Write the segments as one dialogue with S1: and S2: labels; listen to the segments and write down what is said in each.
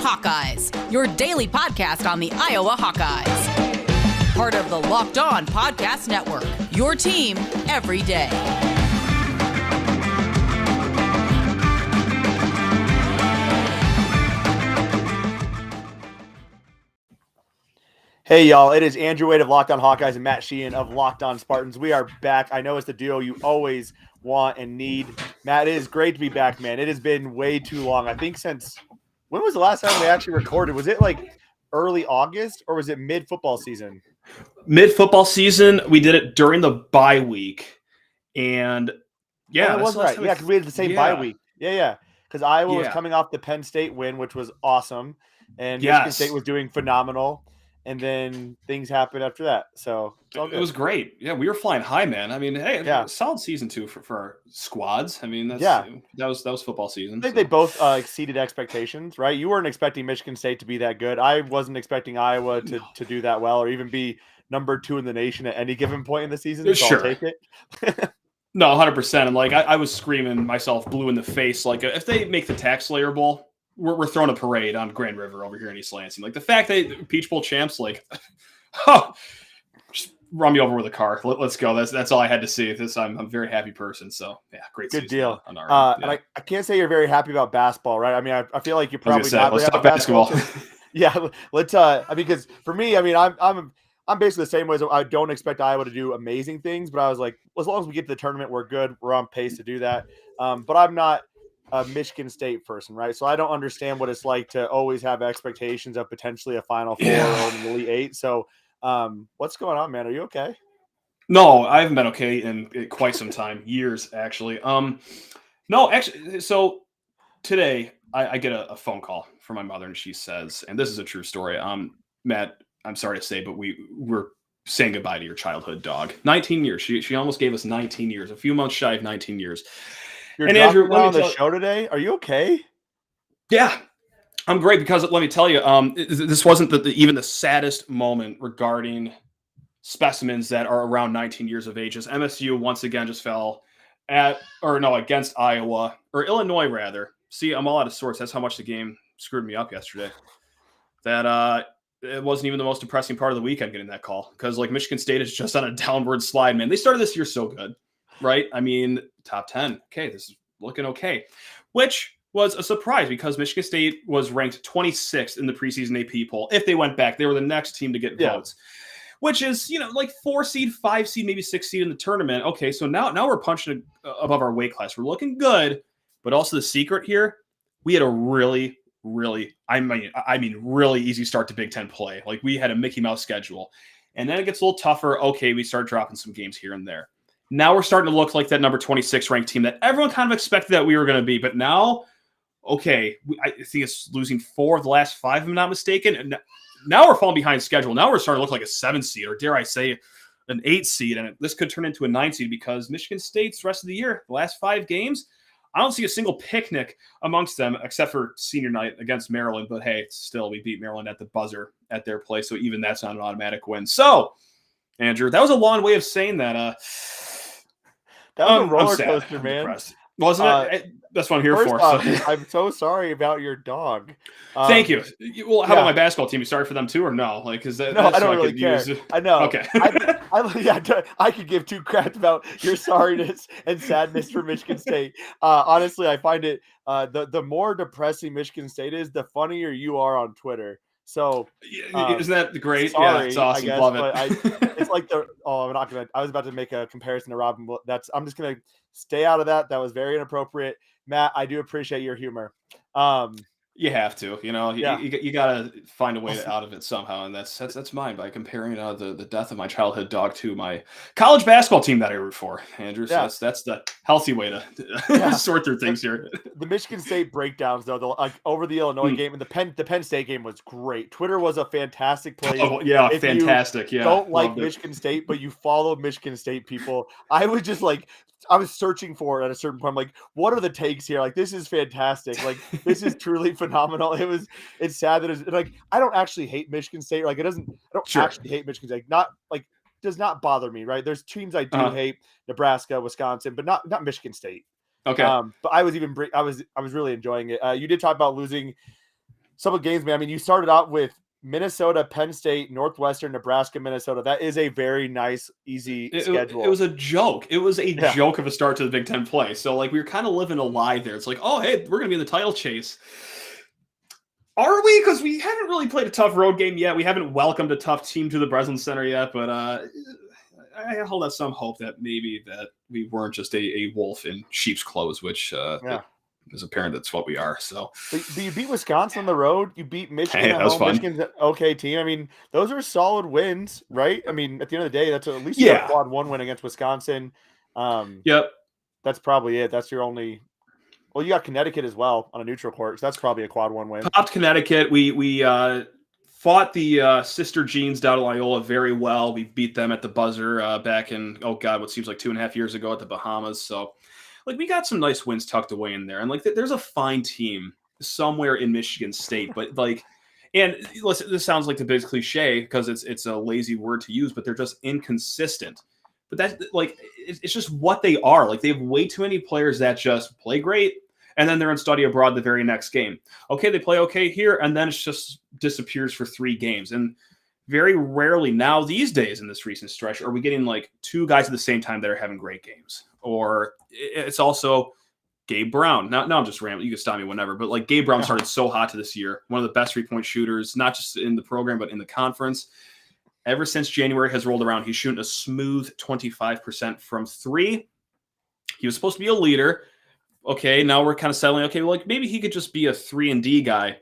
S1: Hawkeyes, your daily podcast on the Iowa Hawkeyes. Part of the Locked On Podcast Network, your team every day.
S2: Hey, y'all. It is Andrew Wade of Locked On Hawkeyes and Matt Sheehan of Locked On Spartans. We are back. I know it's the duo you always want and need. Matt, it is great to be back, man. It has been way too long. I think since – when was the last time we actually recorded? Was it like early August or was it mid-football season?
S3: Mid-football season. We did it during the bye week. And, yeah.
S2: That was right. Yeah, because we had the same bye week. Yeah. Because Iowa was coming off the Penn State win, which was awesome. And Michigan State was doing phenomenal. And then things happened after that. So
S3: it was great. Yeah, we were flying high, man. I mean, hey, solid season too for our squads. I mean, that was football season.
S2: I think they both exceeded expectations, right? You weren't expecting Michigan State to be that good. I wasn't expecting Iowa to do that well or even be number 2 in the nation at any given point in the season. So I'll take it.
S3: No, 100%. And like I was screaming myself blue in the face. Like if they make the Tax Slayer Bowl, we're throwing a parade on Grand River over here in East Lansing. Like the fact that Peach Bowl champs, like, just run me over with a car. Let's go. That's all I had to see. I'm a very happy person. So yeah, great.
S2: Good deal. On our end. And I can't say you're very happy about basketball, right? I mean, I feel like you're probably not very happy about basketball. Yeah, let's. I mean, because for me, I mean, I'm basically the same way. As I don't expect Iowa to do amazing things, but I was like, as long as we get to the tournament, we're good. We're on pace to do that. But I'm not a Michigan State person, right? So I don't understand what it's like to always have expectations of potentially a Final Four or an Elite Eight. So what's going on, man? Are you okay?
S3: No, I haven't been okay in quite some time, years actually. No, actually, so today I get a phone call from my mother and she says, and this is a true story. Matt, I'm sorry to say, but we're saying goodbye to your childhood dog. 19 years. She almost gave us 19 years, a few months shy of 19 years.
S2: You're and Andrew, on the show today. Are you okay?
S3: Yeah, I'm great because let me tell you, this wasn't even the saddest moment regarding specimens that are around 19 years of age. As MSU once again just fell against Iowa or Illinois rather. See, I'm all out of sorts. That's how much the game screwed me up yesterday. That it wasn't even the most depressing part of the weekend getting that call because like Michigan State is just on a downward slide, man. They started this year so good. Right? I mean, top 10. Okay, this is looking okay. Which was a surprise because Michigan State was ranked 26th in the preseason AP poll. If they went back, they were the next team to get votes. Which is, like 4 seed, 5 seed, maybe 6 seed in the tournament. Okay, so now we're punching above our weight class. We're looking good, but also the secret here, we had a really, really, I mean, really easy start to Big Ten play. Like we had a Mickey Mouse schedule. And then it gets a little tougher. Okay, we start dropping some games here and there. Now we're starting to look like that number 26 ranked team that everyone kind of expected that we were going to be. But now, okay, I think it's losing 4 of the last 5, if I'm not mistaken. And now we're falling behind schedule. Now we're starting to look like a 7 seed, or dare I say an 8 seed. And this could turn into a 9 seed because Michigan State's rest of the year, the last 5 games, I don't see a single picnic amongst them except for senior night against Maryland. But hey, still, we beat Maryland at the buzzer at their place. So even that's not an automatic win. So, Andrew, that was a long way of saying that.
S2: That was a roller coaster, man.
S3: Wasn't it? That's what I'm here for.
S2: I'm so sorry about your dog.
S3: Thank you. Well, how about my basketball team? You sorry for them too, or no? Like, is that?
S2: No, I don't really care. I know.
S3: Okay.
S2: I could give 2 craps about your sorriness and sadness for Michigan State. Honestly, I find it the more depressing Michigan State is, the funnier you are on Twitter. So
S3: isn't that great?
S2: Sorry,
S3: yeah, it's awesome.
S2: Guess,
S3: love it.
S2: It's like I'm not gonna. I was about to make a comparison to Robin. I'm just gonna stay out of that. That was very inappropriate, Matt. I do appreciate your humor.
S3: You have to, you got to find a way out of it somehow, and that's mine by comparing the death of my childhood dog to my college basketball team that I root for, Andrew. So that's the healthy way to sort through things here.
S2: The Michigan State breakdowns, though, over the Illinois game and the Penn State game was great. Twitter was a fantastic place.
S3: Oh yeah, if fantastic.
S2: You don't like Michigan State, but you follow Michigan State people. I was just like. I was searching for it at a certain point. I'm like, what are the takes here? Like, this is fantastic. Like, this is truly phenomenal. It's sad that it's like, I don't actually hate Michigan State. Like, I don't actually hate Michigan State. Not like, does not bother me, right? There's teams I do hate, Nebraska, Wisconsin, but not Michigan State.
S3: Okay.
S2: But I was really enjoying it. You did talk about losing some of the games, man. I mean, you started out with Minnesota, Penn State, Northwestern, Nebraska, Minnesota. That is a very nice, easy schedule.
S3: It was a joke. It was a joke of a start to the Big Ten play. So, like, we were kind of living a lie there. It's like, oh, hey, we're going to be in the title chase. Are we? Because we haven't really played a tough road game yet. We haven't welcomed a tough team to the Breslin Center yet. But I hold out some hope that maybe that we weren't just a wolf in sheep's clothes, which is apparent that's what we are. So,
S2: but you beat Wisconsin on the road. You beat Michigan.
S3: Hey, that was fun.
S2: Michigan's an okay team. I mean, those are solid wins, right? I mean, at the end of the day, that's at least a quad one win against Wisconsin.
S3: Yep,
S2: that's probably it. That's your only. Well, you got Connecticut as well on a neutral court, so that's probably a quad one win.
S3: Popped Connecticut. We fought the Sister Jeans down at Loyola very well. We beat them at the buzzer back in what seems like 2.5 years ago at the Bahamas. So. Like, we got some nice wins tucked away in there. And, like, there's a fine team somewhere in Michigan State. But, like, and listen, this sounds like the big cliche because it's a lazy word to use, but they're just inconsistent. But that's, like, it's just what they are. Like, they have way too many players that just play great, and then they're in study abroad the very next game. Okay, they play okay here, and then it just disappears for 3 games. And very rarely now these days in this recent stretch are we getting, like, 2 guys at the same time that are having great games. Or it's also Gabe Brown. Now I'm just rambling. You can stop me whenever. But, like, Gabe Brown started so hot to this year. One of the best 3-point shooters, not just in the program, but in the conference. Ever since January has rolled around, he's shooting a smooth 25% from 3. He was supposed to be a leader. Okay, now we're kind of settling. Okay, well, like, maybe he could just be a 3-and-D guy.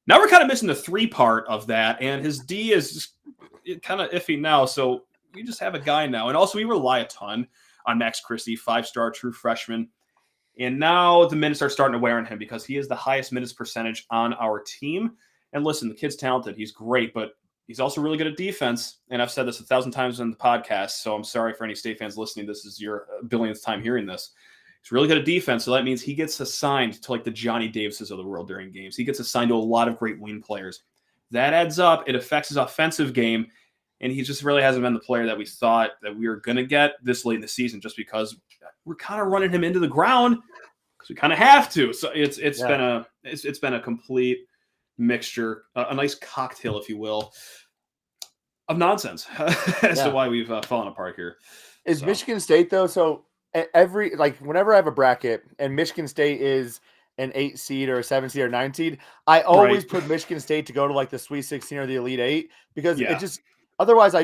S3: Now we're kind of missing the 3 part of that. And his D is just kind of iffy now. So we just have a guy now. And also we rely a ton on Max Christie, 5-star true freshman. And now the minutes are starting to wear on him because he is the highest minutes percentage on our team. And listen, the kid's talented. He's great, but he's also really good at defense. And I've said this 1,000 times in the podcast, so I'm sorry for any State fans listening. This is your billionth time hearing this. He's really good at defense, so that means he gets assigned to, like, the Johnny Davises of the world during games. He gets assigned to a lot of great wing players. That adds up. It affects his offensive game. And he just really hasn't been the player that we thought that we were going to get this late in the season just because we're kind of running him into the ground because we kind of have to. So it's been a complete mixture, a nice cocktail, if you will, of nonsense as to why we've fallen apart here.
S2: Is Michigan State, though? So whenever I have a bracket and Michigan State is an 8 seed or a 7 seed or 9 seed, I always put Michigan State to go to, like, the Sweet 16 or the Elite 8 because it just – otherwise, I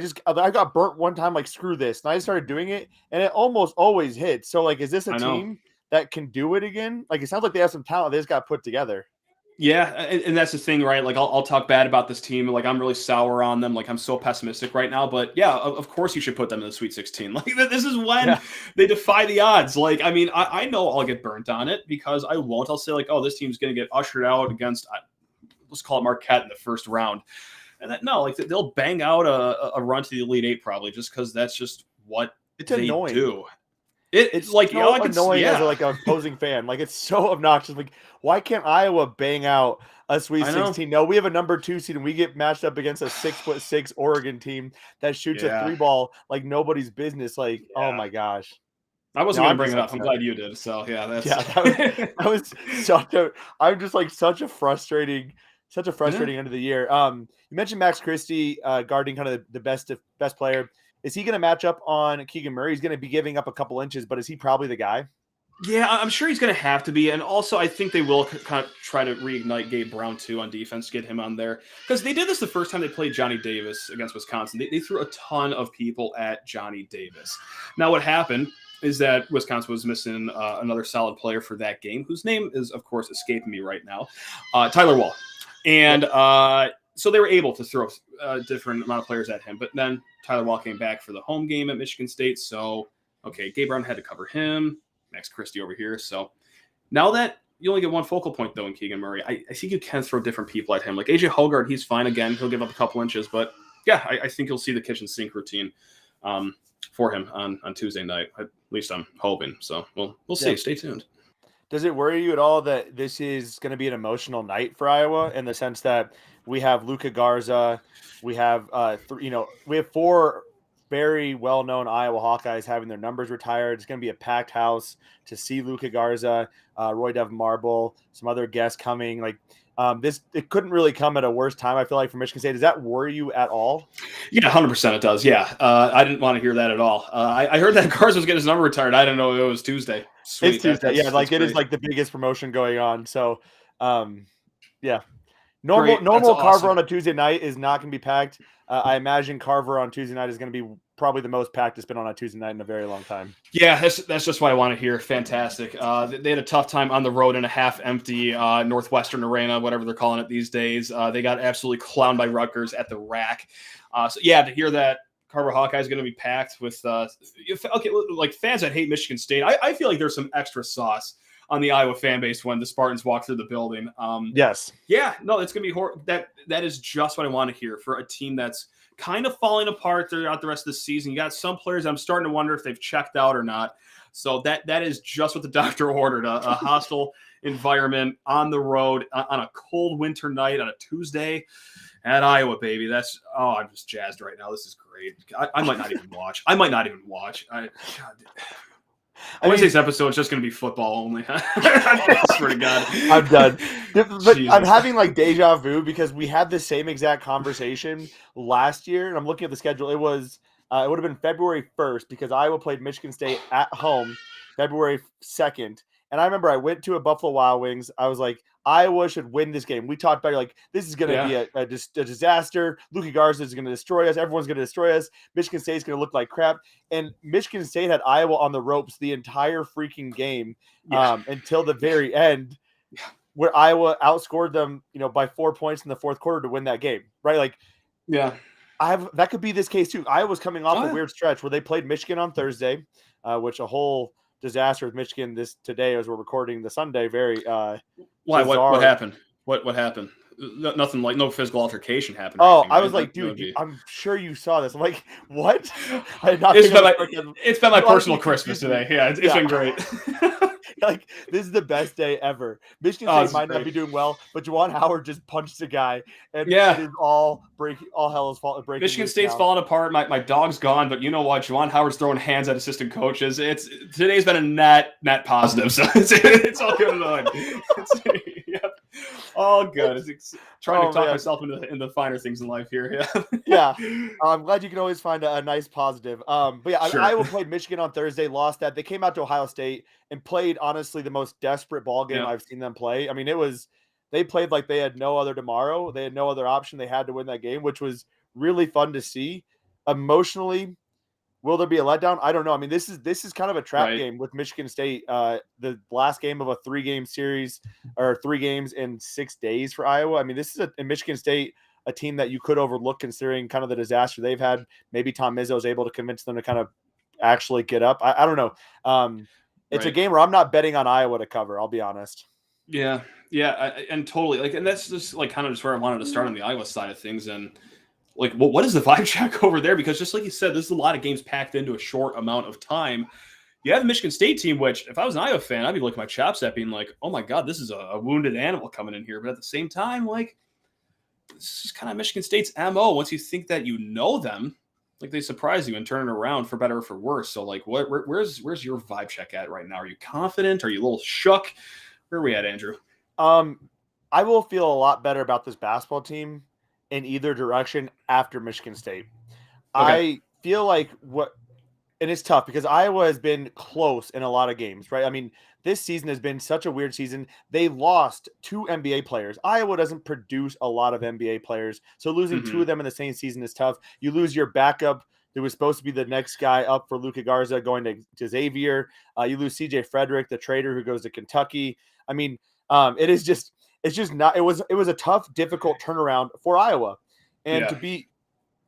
S2: got burnt one time, like, screw this. And I started doing it, and it almost always hits. So, like, is this a team that can do it again? Like, it sounds like they have some talent. They just got put together.
S3: Yeah, and that's the thing, right? Like, I'll talk bad about this team. Like, I'm really sour on them. Like, I'm so pessimistic right now. But, yeah, of course you should put them in the Sweet 16. Like, this is when they defy the odds. Like, I mean, I know I'll get burnt on it because I won't. I'll say, like, oh, this team's going to get ushered out against, let's call it Marquette in the first round. And they'll bang out a run to the Elite 8 probably just because that's just what they do. It's like,
S2: so annoying as like an opposing fan. Like, it's so obnoxious. Like, why can't Iowa bang out a Sweet 16? No, we have a number 2 seed and we get matched up against a 6'6" Oregon team that shoots a 3-ball like nobody's business. Like, oh my gosh.
S3: I wasn't going to bring it up. I'm glad you did. So
S2: that was I'm just like such a frustrating end of the year. You mentioned Max Christie guarding kind of the best player. Is he going to match up on Keegan Murray? He's going to be giving up a couple inches, but is he probably the guy?
S3: Yeah, I'm sure he's going to have to be. And also, I think they will kind of try to reignite Gabe Brown, too, on defense, get him on there. Because they did this the first time they played Johnny Davis against Wisconsin. They threw a ton of people at Johnny Davis. Now, what happened is that Wisconsin was missing another solid player for that game, whose name is, of course, escaping me right now, Tyler Wall. And so they were able to throw a different amount of players at him. But then Tyler Wall came back for the home game at Michigan State. So, okay, Gabe Brown had to cover him. Max Christie over here. So now that you only get one focal point, though, in Keegan Murray, I think you can throw different people at him. Like AJ Hoggard, he's fine again. He'll give up a couple inches. But, yeah, I think you'll see the kitchen sink routine for him on Tuesday night. At least I'm hoping. So we'll see. Yeah. Stay tuned.
S2: Does it worry you at all that this is going to be an emotional night for Iowa in the sense that we have Luka Garza, we have we have 4 very well-known Iowa Hawkeyes having their numbers retired. It's going to be a packed house to see Luka Garza, Roy Devin Marble, some other guests coming. Like it couldn't really come at a worse time, I feel like, for Michigan State. Does that worry you at all?
S3: Yeah, 100% it does. Yeah. I didn't want to hear that at all. I heard that Garza was getting his number retired. I didn't know it was Tuesday. Sweet.
S2: It's Tuesday. Yeah, like it is like the biggest promotion going on. So, yeah. Normal Carver
S3: awesome.
S2: on a Tuesday night is not going to be packed. I imagine Carver on Tuesday night is going to be probably the most packed it's been on a Tuesday night in a very long time.
S3: Yeah, that's just what I want to hear. Fantastic. They had a tough time on the road in a half-empty Northwestern Arena, whatever they're calling it these days. They got absolutely clowned by Rutgers at the rack. So yeah, to hear that Carver Hawkeye is going to be packed with like fans that hate Michigan State. I feel like there's some extra sauce on the Iowa fan base when the Spartans walk through the building.
S2: Yes.
S3: Yeah, no, it's going to be that is just what I want to hear for a team that's kind of falling apart throughout the rest of the season. You got some players I'm starting to wonder if they've checked out or not. So that is just what the doctor ordered, a hostile environment on the road on a cold winter night on a Tuesday at Iowa, baby. I'm just jazzed right now. This is great. I might not even watch. Wednesday's episode is just going to be football only. I swear to God.
S2: I'm done. But I'm having like deja vu because we had the same exact conversation last year. And I'm looking at the schedule. It would have been February 1st because Iowa played Michigan State at home February 2nd. And I remember I went to a Buffalo Wild Wings. I was like, Iowa should win this game. We talked about it, like, this is going to be a disaster. Luka Garza is going to destroy us. Everyone's going to destroy us. Michigan State's going to look like crap. And Michigan State had Iowa on the ropes the entire freaking game until the very end, where Iowa outscored them, by 4 points in the fourth quarter to win that game. Right? Like,
S3: yeah,
S2: that could be this case too. Iowa's coming off a weird stretch where they played Michigan on Thursday, which a whole disaster with Michigan today as we're recording the Sunday. Very
S3: why? What happened? What happened? Nothing, like no physical altercation happened.
S2: Oh, I was like, dude, I'm sure you saw this. I'm like, what? I had not
S3: it's been my personal Christmas today. Yeah, it's been great.
S2: Like, this is the best day ever. Michigan State might not be doing well, but Juwan Howard just punched a guy, and it is all hell is breaking.
S3: Michigan State's falling apart. My dog's gone, but you know what? Juwan Howard's throwing hands at assistant coaches. Today's been a net positive, so it's all good and yep. All good. It's trying to talk myself into finer things in life here.
S2: Yeah. I'm glad you can always find a nice positive. But yeah, sure. Iowa played Michigan on Thursday, lost that. They came out to Ohio State and played, honestly, the most desperate ball game I've seen them play. I mean, they played like they had no other tomorrow. They had no other option. They had to win that game, which was really fun to see. Emotionally, will there be a letdown? I don't know. I mean, this is kind of a trap game with Michigan State. The last game of a 3-game series, or 3 games in 6 days for Iowa. I mean, this is a Michigan State, a team that you could overlook considering kind of the disaster they've had. Maybe Tom Izzo is able to convince them to kind of actually get up. I don't know. It's a game where I'm not betting on Iowa to cover. I'll be honest.
S3: Yeah, and totally. And that's just like kind of just where I wanted to start on the Iowa side of things. And like, what is the vibe check over there? Because just like you said, this is a lot of games packed into a short amount of time. You have the Michigan State team, which if I was an Iowa fan, I'd be looking at my chops at being like, oh my God, this is a wounded animal coming in here. But at the same time, like, this is kind of Michigan State's MO. Once you think that you know them, like, they surprise you and turn it around for better or for worse. So like, where's your vibe check at right now? Are you confident? Are you a little shook? Where are we at, Andrew?
S2: I will feel a lot better about this basketball team in either direction after Michigan State. Okay. I feel like and it's tough because Iowa has been close in a lot of games, right? I mean, this season has been such a weird season. They lost 2 NBA players. Iowa doesn't produce a lot of NBA players, so losing 2 of them in the same season is tough. You lose your backup who was supposed to be the next guy up for Luka Garza going to Xavier. You lose CJ Frederick, the trader who goes to Kentucky. I mean, it's just not. It was a tough, difficult turnaround for Iowa, and to be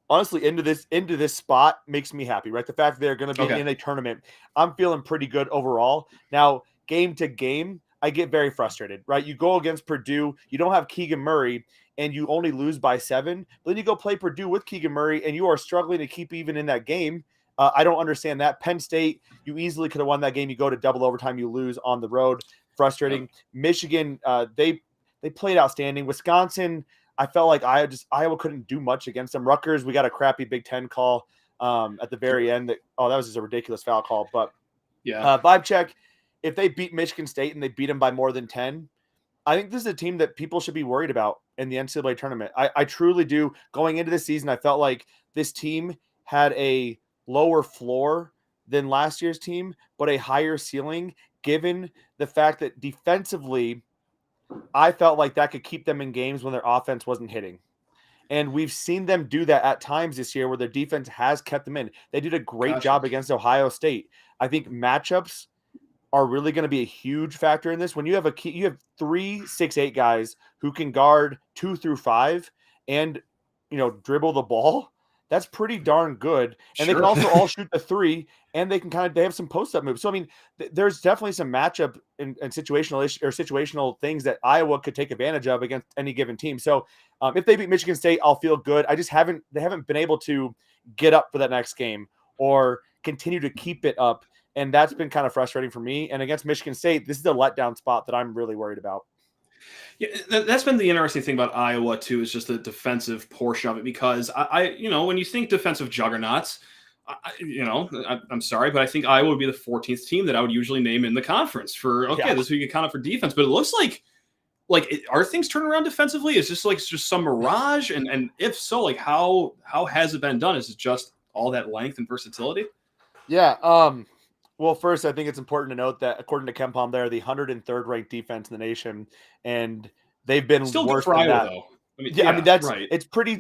S2: honestly into this spot makes me happy, right? The fact that they're going to be in a tournament, I'm feeling pretty good overall. Now, game to game, I get very frustrated, right? You go against Purdue, you don't have Keegan Murray, and you only lose by 7. But then you go play Purdue with Keegan Murray, and you are struggling to keep even in that game. I don't understand that. Penn State, you easily could have won that game. You go to double overtime, you lose on the road. Frustrating. Yep. Michigan, they played outstanding. Wisconsin, I felt like Iowa couldn't do much against them. Rutgers, we got a crappy Big Ten call. at the very end. That was just a ridiculous foul call. But
S3: yeah,
S2: vibe check. If they beat Michigan State and they beat them by more than 10, I think this is a team that people should be worried about in the NCAA tournament. I truly do. Going into the season, I felt like this team had a lower floor than last year's team, but a higher ceiling, given the fact that defensively, I felt like that could keep them in games when their offense wasn't hitting. And we've seen them do that at times this year where their defense has kept them in. They did a great job against Ohio State. I think matchups are really going to be a huge factor in this. When you have you have 3 6'8" guys who can guard 2 through 5 and dribble the ball. That's pretty darn good. And they can also all shoot the 3, and they have some post-up moves. So, I mean, there's definitely some matchup and situational things that Iowa could take advantage of against any given team. So, if they beat Michigan State, I'll feel good. They haven't been able to get up for that next game or continue to keep it up. And that's been kind of frustrating for me. And against Michigan State, this is a letdown spot that I'm really worried about.
S3: Yeah, that's been the interesting thing about Iowa too, is just the defensive portion of it. Because I when you think defensive juggernauts, I'm sorry, but I think Iowa would be the 14th team that I would usually name in the conference for. This week count up for defense, but it looks like are things turning around defensively? Is this just some mirage? And if so, like how has it been done? Is it just all that length and versatility?
S2: Yeah. Well, first, I think it's important to note that according to KenPom, they're the 103rd ranked defense in the nation, and they've been
S3: still
S2: worse
S3: good for
S2: than
S3: Iowa,
S2: that.
S3: though. I mean,
S2: that's
S3: right.
S2: It's pretty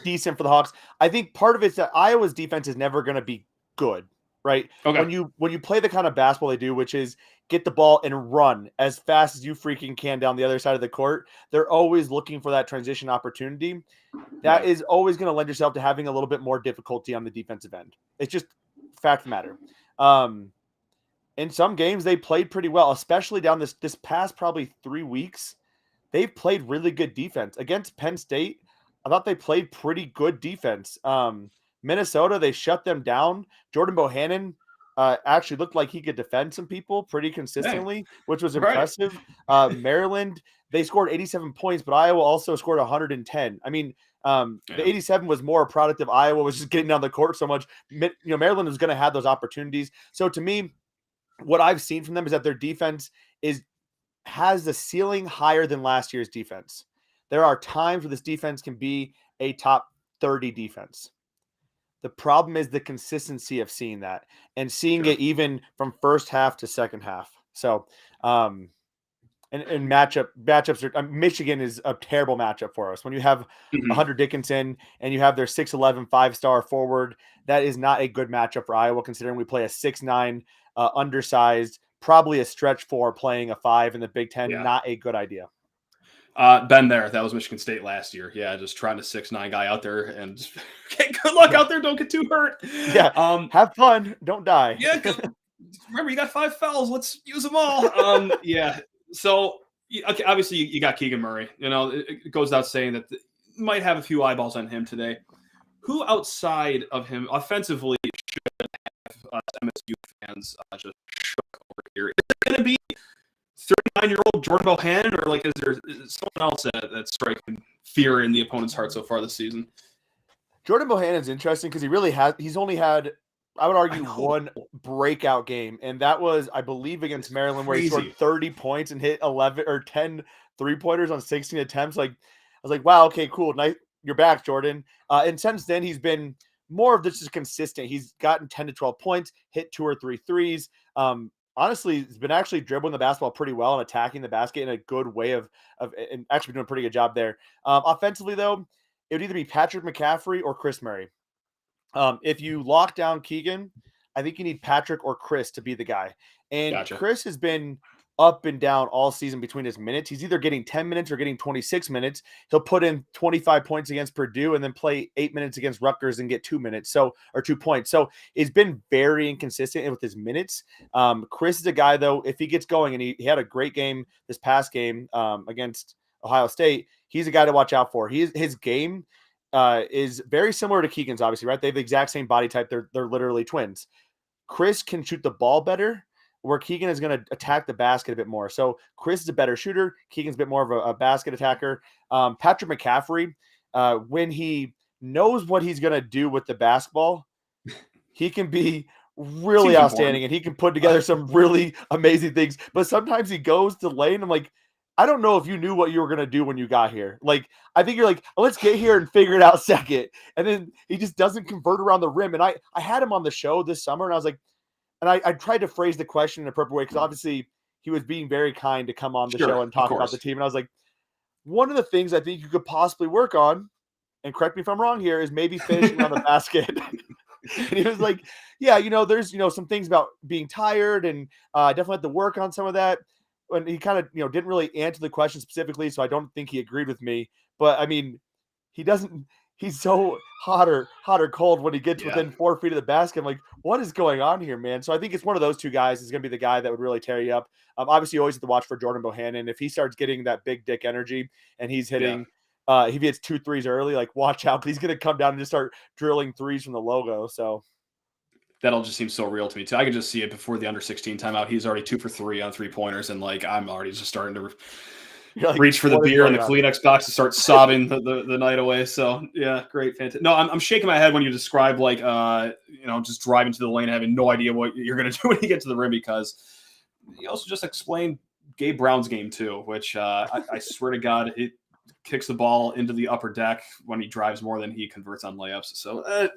S2: decent for the Hawks. I think part of it's that Iowa's defense is never going to be good, right?
S3: Okay.
S2: When you play the kind of basketball they do, which is get the ball and run as fast as you freaking can down the other side of the court, they're always looking for that transition opportunity. That is always going to lend yourself to having a little bit more difficulty on the defensive end. It's just fact of the matter. In some games, they played pretty well, especially down this past probably 3 weeks. They've played really good defense. Against Penn State, I thought they played pretty good defense. Minnesota, they shut them down. Jordan Bohannon actually looked like he could defend some people pretty consistently, which was impressive. Maryland, they scored 87 points, but Iowa also scored 110. I mean, the 87 was more a product of Iowa was just getting down the court so much. Maryland was going to have those opportunities. So to me, what I've seen from them is that their defense has the ceiling higher than last year's defense. There are times where this defense can be a top 30 defense. The problem is the consistency of seeing that and seeing it even from first half to second half. So, and matchups are Michigan is a terrible matchup for us. When you have Hunter Dickinson and you have their 6'11" 5-star forward, that is not a good matchup for Iowa, considering we play a 6'9" undersized, probably a stretch 4 playing a 5 in the Big Ten. Not a good idea.
S3: Been there. That was Michigan State last year. Yeah, just trying to 6'9" guy out there and just, good luck out there. Don't get too hurt.
S2: Yeah. Have fun. Don't die.
S3: Yeah. Remember, you got 5 fouls. Let's use them all. Yeah. So, obviously, you got Keegan Murray. It goes without saying that might have a few eyeballs on him today. Who outside of him offensively should have us MSU fans just shook over here? Is it going to be 39-year-old Jordan Bohannon, or is there someone else that's striking fear in the opponent's heart so far this season?
S2: Jordan Bohannon is interesting because he's only had, I would argue, one breakout game, and that was, I believe, against Maryland, where he scored 30 points and hit 11 or 10 3-pointers on 16 attempts. I was like, wow, okay, cool, nice, you're back, Jordan. And since then, he's been more of this is consistent. He's gotten 10 to 12 points, hit 2 or 3 threes. Honestly, he's been actually dribbling the basketball pretty well and attacking the basket in a good way and actually doing a pretty good job there. Offensively, though, it would either be Patrick McCaffery or Chris Murray. If you lock down Keegan, I think you need Patrick or Chris to be the guy. And Chris has been up and down all season between his minutes. He's either getting 10 minutes or getting 26 minutes. He'll put in 25 points against Purdue and then play 8 minutes against Rutgers and get 2 minutes. Or 2 points. So it's been very inconsistent with his minutes. Chris is a guy, though, if he gets going, and he had a great game this past game against Ohio State, he's a guy to watch out for. His game is very similar to Keegan's, obviously, right? They have the exact same body type. They're literally twins. Chris can shoot the ball better, where Keegan is going to attack the basket a bit more. So Chris is a better shooter. Keegan's a bit more of a basket attacker. Patrick McCaffery, when he knows what he's going to do with the basketball, he can be really outstanding and he can put together some really amazing things. But sometimes he goes to lane. I'm like, I don't know if you knew what you were going to do when you got here. Like, I think you're like, oh, let's get here and figure it out second. And then he just doesn't convert around the rim. And I had him on the show this summer, and I was like, and I tried to phrase the question in a proper way because obviously he was being very kind to come on the show and talk about the team. And I was like, one of the things I think you could possibly work on, and correct me if I'm wrong here, is maybe finishing on the basket. And he was like, yeah, there's, some things about being tired and definitely have to work on some of that. And he kind of, didn't really answer the question specifically. So I don't think he agreed with me, but I mean, he's so hot or cold when he gets within 4 feet of the basket. I'm like, what is going on here, man? So I think it's one of those two guys is going to be the guy that would really tear you up. Obviously you always have to watch for Jordan Bohannon. If he starts getting that big dick energy and he's hitting, if he hits 2 threes early, like watch out, because he's going to come down and just start drilling threes from the logo. So
S3: that'll just seem so real to me too. I could just see it before the under 16 timeout. He's already 2 for 3 on 3-pointers. And like, I'm already just starting to reach for the beer and the Kleenex box to start sobbing the night away. So yeah, great. Fantastic. No, I'm shaking my head when you describe like, just driving to the lane, having no idea what you're going to do when you get to the rim, because you also just explained Gabe Brown's game too, which I swear to God, it kicks the ball into the upper deck when he drives more than he converts on layups. So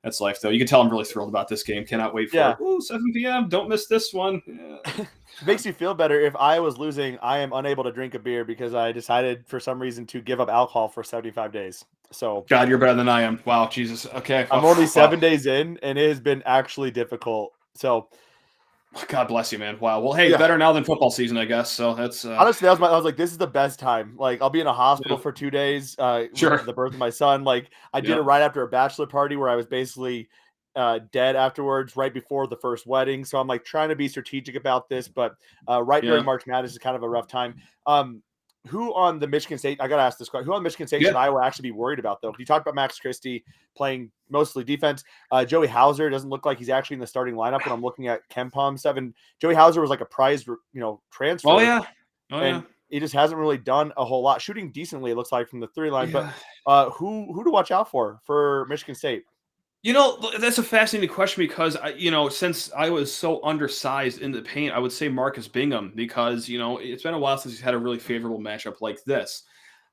S3: that's life, though. You can tell I'm really thrilled about this game. Cannot wait for it. Ooh, 7 p.m. Don't miss this one. Yeah.
S2: It makes me feel better. If I was losing, I am unable to drink a beer because I decided for some reason to give up alcohol for 75 days. So
S3: God, you're better than I am. Wow, Jesus. Okay.
S2: I'm only 7 days in, and it has been actually difficult. So
S3: God bless you, man. Wow. Well, hey, better now than football season, I guess. So that's
S2: honestly, I was like, this is the best time. Like, I'll be in a hospital for 2 days. With the birth of my son. Like, I did it right after a bachelor party where I was basically dead afterwards, right before the first wedding. So I'm like trying to be strategic about this, but during March Madness is kind of a rough time. Who on the Michigan State? I got to ask this question. Who on Michigan State should Iowa actually be worried about, though? You talked about Max Christie playing mostly defense. Joey Hauser doesn't look like he's actually in the starting lineup when I'm looking at KenPom 7. Joey Hauser was like a prize, transfer.
S3: Oh, yeah.
S2: He just hasn't really done a whole lot. Shooting decently, it looks like, from the 3 line. But who to watch out for Michigan State?
S3: That's a fascinating question because, since I was so undersized in the paint, I would say Marcus Bingham because, it's been a while since he's had a really favorable matchup like this.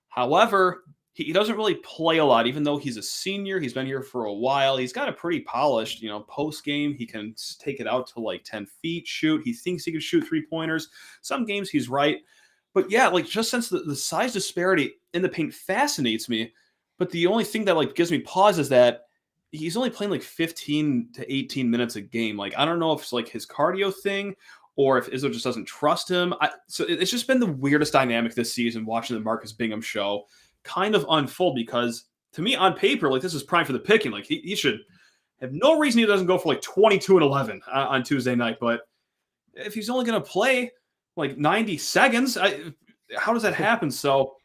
S3: However, he doesn't really play a lot, even though he's a senior. He's been here for a while. He's got a pretty polished, post game. He can take it out to like 10 feet, shoot. He thinks he can shoot 3-pointers. Some games he's right. But yeah, like just since the size disparity in the paint fascinates me. But the only thing that like gives me pause is that he's only playing like 15 to 18 minutes a game. Like, I don't know if it's like his cardio thing or if Izzo just doesn't trust him. So it's just been the weirdest dynamic this season watching the Marcus Bingham show kind of unfold because to me on paper, like this is prime for the picking. Like he should have no reason he doesn't go for like 22 and 11 on Tuesday night. But if he's only going to play like 90 seconds, how does that happen? So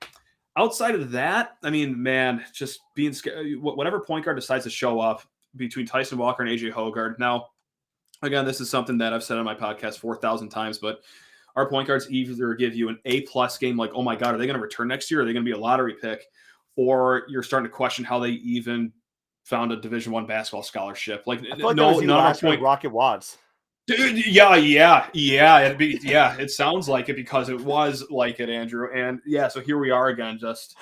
S3: outside of that, I mean, man, just being scared. Whatever point guard decides to show up between Tyson Walker and AJ Hoggard. Now, again, this is something that I've said on my podcast 4,000 times, but our point guards either give you an A+ game, like, oh my God, are they going to return next year? Are they going to be a lottery pick? Or you're starting to question how they even found a Division I basketball scholarship. Like,
S2: I feel like none of our point Rocket Watts.
S3: Dude, it sounds like it because it was like it, Andrew. And yeah, so here we are again, just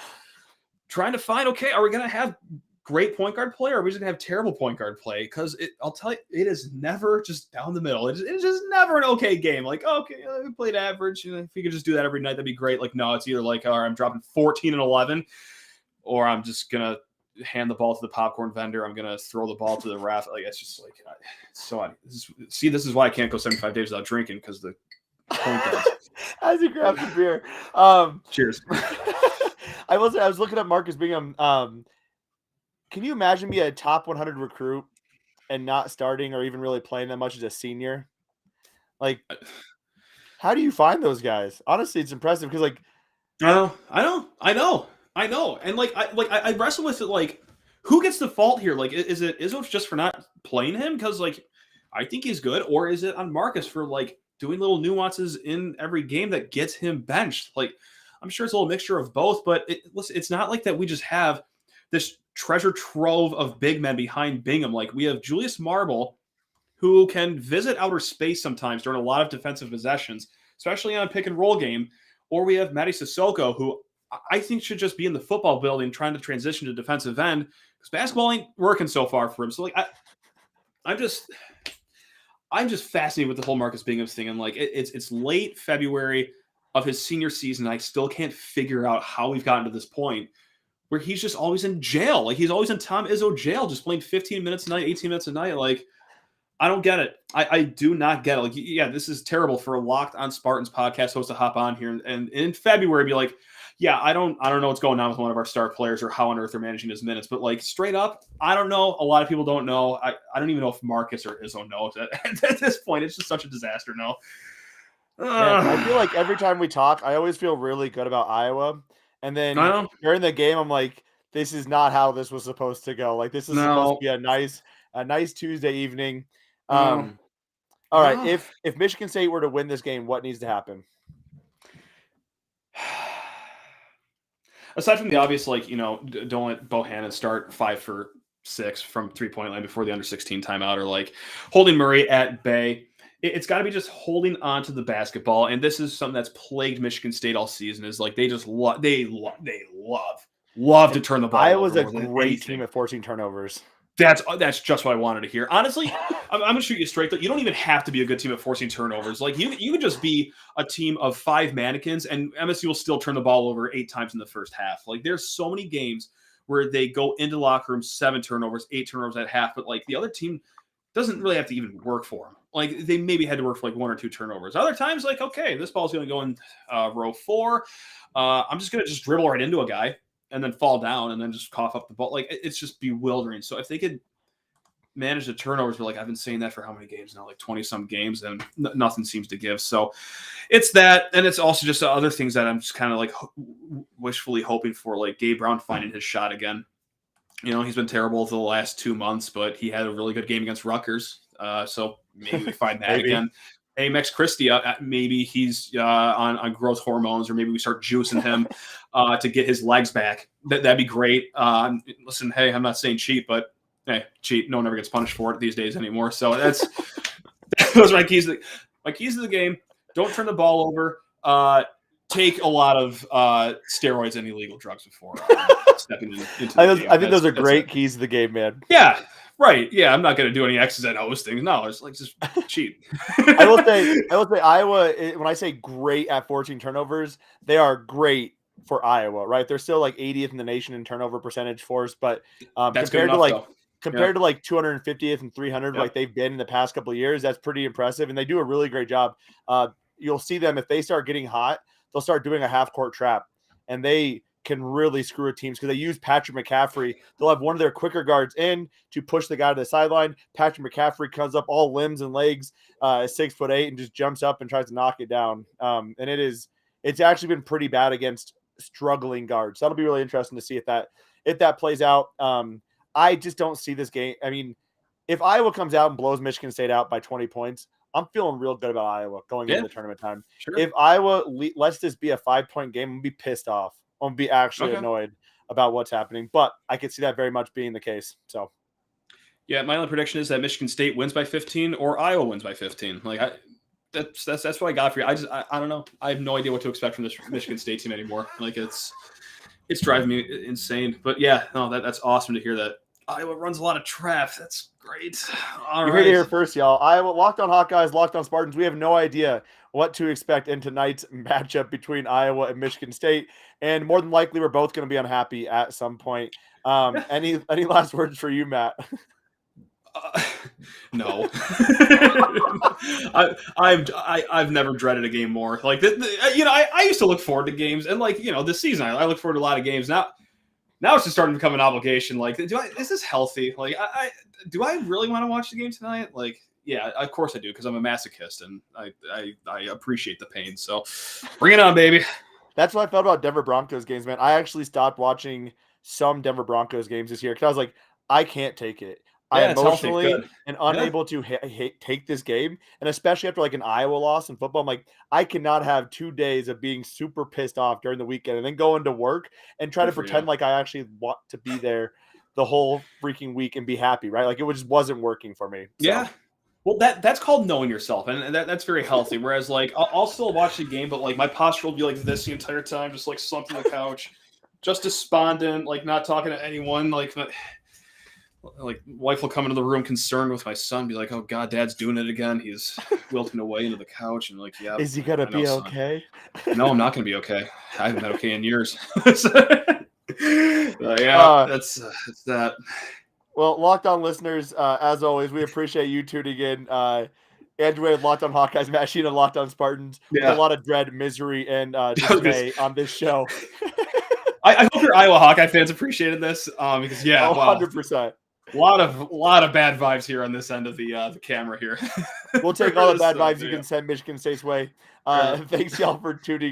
S3: trying to find, okay, are we going to have great point guard play or are we just going to have terrible point guard play? Because I'll tell you, it is never just down the middle. It's just never an okay game. Like, okay, we played average. If we could just do that every night, that'd be great. Like, no, it's either like, all right, I'm dropping 14 and 11 or I'm just going to hand the ball to the popcorn vendor. I'm going to throw the ball to the ref. Like, it's just like, this is why I can't go 75 days without drinking because the point guards.
S2: As you grab the beer.
S3: Cheers.
S2: I was looking at Marcus Bingham. Can you imagine me a top 100 recruit and not starting or even really playing that much as a senior? Like, how do you find those guys? Honestly, it's impressive because, like,
S3: I know. And like I wrestle with it. Like, who gets the fault here? Like, is it Izzo just for not playing him? Because like, I think he's good, or is it on Marcus for like doing little nuances in every game that gets him benched? Like, I'm sure it's a little mixture of both, but it's not like that we just have this treasure trove of big men behind Bingham. Like, we have Julius Marble, who can visit outer space sometimes during a lot of defensive possessions, especially on a pick and roll game. Or we have Matty Sissoko, who I think should just be in the football building trying to transition to defensive end, because basketball ain't working so far for him. So, like, I'm just fascinated with the whole Marcus Bingham thing. And, like, it's late February of his senior season. I still can't figure out how we've gotten to this point where he's just always in jail. Like, he's always in Tom Izzo jail, just playing 15 minutes a night, 18 minutes a night. Like, I don't get it. I do not get it. Like, yeah, this is terrible for a Locked On Spartans podcast host to hop on here and in February be like, yeah, I don't know what's going on with one of our star players or how on earth they're managing his minutes. But, like, straight up, I don't know. A lot of people don't know. I don't even know if Marcus or Izzo knows at this point. It's just such a disaster. No.
S2: Man, I feel like every time we talk, I always feel really good about Iowa. And then during the game, I'm like, this is not how this was supposed to go. Like, this is supposed to be a nice Tuesday evening. All right. If Michigan State were to win this game, what needs to happen?
S3: Aside from the obvious, like, don't let Bohannon start 5 for 6 from 3-point line before the under 16 timeout, or like holding Murray at bay. It's got to be just holding on to the basketball. And this is something that's plagued Michigan State all season, is like they just love to turn the ball over.
S2: Iowa's a great team at forcing turnovers.
S3: That's just what I wanted to hear. Honestly, I'm going to shoot you straight. You don't even have to be a good team at forcing turnovers. Like, you could just be a team of 5 mannequins, and MSU will still turn the ball over 8 times in the first half. Like, there's so many games where they go into the locker room, 7 turnovers, 8 turnovers at half, but, like, the other team doesn't really have to even work for them. Like, they maybe had to work for, like, 1 or 2 turnovers. Other times, like, okay, this ball's going to go in row 4. I'm just going to just dribble right into a guy and then fall down and then just cough up the ball. Like, it's just bewildering. So if they could manage the turnovers, but, like, I've been saying that for how many games now, like 20-some games, and nothing seems to give. So it's that, and it's also just other things that I'm just kind of like wishfully hoping for, like Gabe Brown finding his shot again. He's been terrible for the last 2 months, but he had a really good game against Rutgers. So maybe we find that again. Hey, Max Christie, maybe he's on growth hormones, or maybe we start juicing him to get his legs back. That'd be great. Listen, hey, I'm not saying cheat, but hey, cheat. No one ever gets punished for it these days anymore. So those are my keys. My keys to the game: don't turn the ball over. Take a lot of steroids and illegal drugs before stepping into the game.
S2: I think those are great keys to the game, man.
S3: Yeah. Right. Yeah, I'm not going to do any X's and O's things. No, it's like just cheat.
S2: I will say Iowa, when I say great at forcing turnovers, they are great for Iowa, right? They're still like 80th in the nation in turnover percentage force, but compared to like 250th and 300, like they've been in the past couple of years, that's pretty impressive. And they do a really great job. You'll see them, if they start getting hot, they'll start doing a half court trap, and they can really screw a teams because they use Patrick McCaffery. They'll have one of their quicker guards in to push the guy to the sideline. Patrick McCaffery comes up all limbs and legs, 6'8", and just jumps up and tries to knock it down. And it's actually been pretty bad against struggling guards. That'll be really interesting to see if that plays out. I just don't see this game. I mean, if Iowa comes out and blows Michigan State out by 20 points, I'm feeling real good about Iowa going into the tournament time. Sure. If Iowa lets this be a 5-point game, I'm going to be pissed off. I'm going to be actually annoyed about what's happening. But I could see that very much being the case. So,
S3: yeah, my only prediction is that Michigan State wins by 15 or Iowa wins by 15. Like, that's what I got for you. I don't know. I have no idea what to expect from this Michigan State team anymore. Like, it's driving me insane. But yeah, no, that's awesome to hear that Iowa runs a lot of traps. That's great. All right.
S2: You're here first, y'all. Iowa, Locked On Hawkeyes, Locked On Spartans. We have no idea what to expect in tonight's matchup between Iowa and Michigan State. And more than likely, we're both going to be unhappy at some point. Any last words for you, Matt?
S3: No. I've never dreaded a game more. Like, I used to look forward to games, and like, this season I look forward to a lot of games. Now it's just starting to become an obligation. Like, is this healthy? Like, do I really want to watch the game tonight? Like, yeah, of course I do, because I'm a masochist and I appreciate the pain. So bring it on, baby.
S2: That's what I felt about Denver Broncos games, man. I actually stopped watching some Denver Broncos games this year because I was like, I can't take it. I emotionally and unable to take this game. And especially after like an Iowa loss in football, I'm like, I cannot have 2 days of being super pissed off during the weekend and then go into work and try to pretend like I actually want to be there. the whole freaking week and be happy, right? Like it just wasn't working for me. So.
S3: Yeah. Well, that's called knowing yourself, and that's very healthy. Whereas, like, I'll still watch the game, but like my posture will be like this the entire time, just like slumped on the couch, just despondent, like not talking to anyone. Like wife will come into the room concerned with my son, be like, "Oh God, Dad's doing it again. He's wilting away into the couch," and like, "Yeah,
S2: is he gonna be okay?"
S3: No, I'm not gonna be okay. I haven't been okay in years. That's that.
S2: Well, Locked On listeners, as always, we appreciate you tuning in. Andrew with Locked On Hawkeyes, Matt Sheehan, Locked On Spartans. Yeah. With a lot of dread, misery, and dismay on this show.
S3: I hope your Iowa Hawkeye fans appreciated this because
S2: 100%.
S3: A lot of bad vibes here on this end of the camera here.
S2: We'll take all the bad vibes you can send Michigan State's way. Thanks y'all for tuning